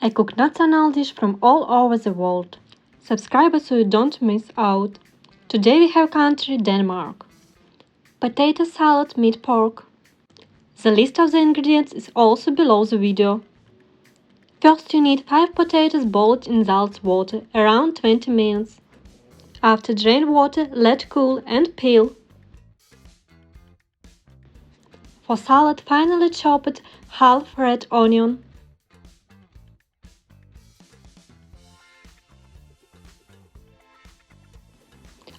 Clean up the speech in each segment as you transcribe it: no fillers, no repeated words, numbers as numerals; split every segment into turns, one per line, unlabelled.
I cook national dish from all over the world. Subscribe so you don't miss out. Today we have country Denmark. Potato salad, meat pork. The list of the ingredients is also below the video. First you need 5 potatoes boiled in salt water around 20 minutes. After drain water, let cool and peel. For salad, finely chopped half red onion.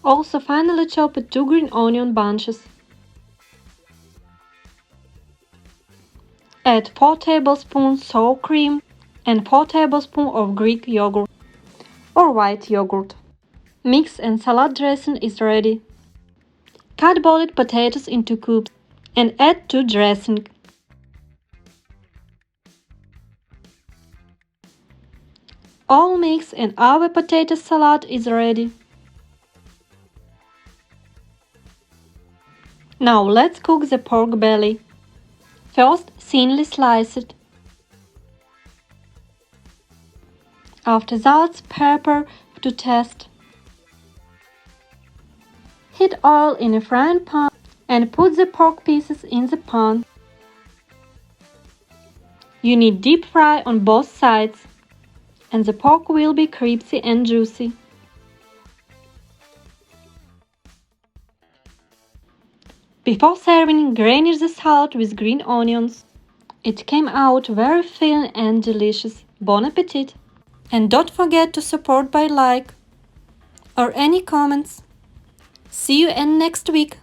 Also finely chopped 2 green onion bunches. Add 4 tablespoons sour cream and 4 tablespoons of Greek yogurt or white yogurt. Mix and salad dressing is ready. Cut boiled potatoes into cubes and add to dressing. All mix and our potato salad is ready. Now let's cook the pork belly. First, thinly slice it. After that, pepper to taste. Heat oil in a frying pan and put the pork pieces in the pan. You need deep fry on both sides, and the pork will be crispy and juicy. Before serving, garnish the salad with green onions. It came out very thin and delicious. Bon appetit! And don't forget to support by like or any comments. See you in next week.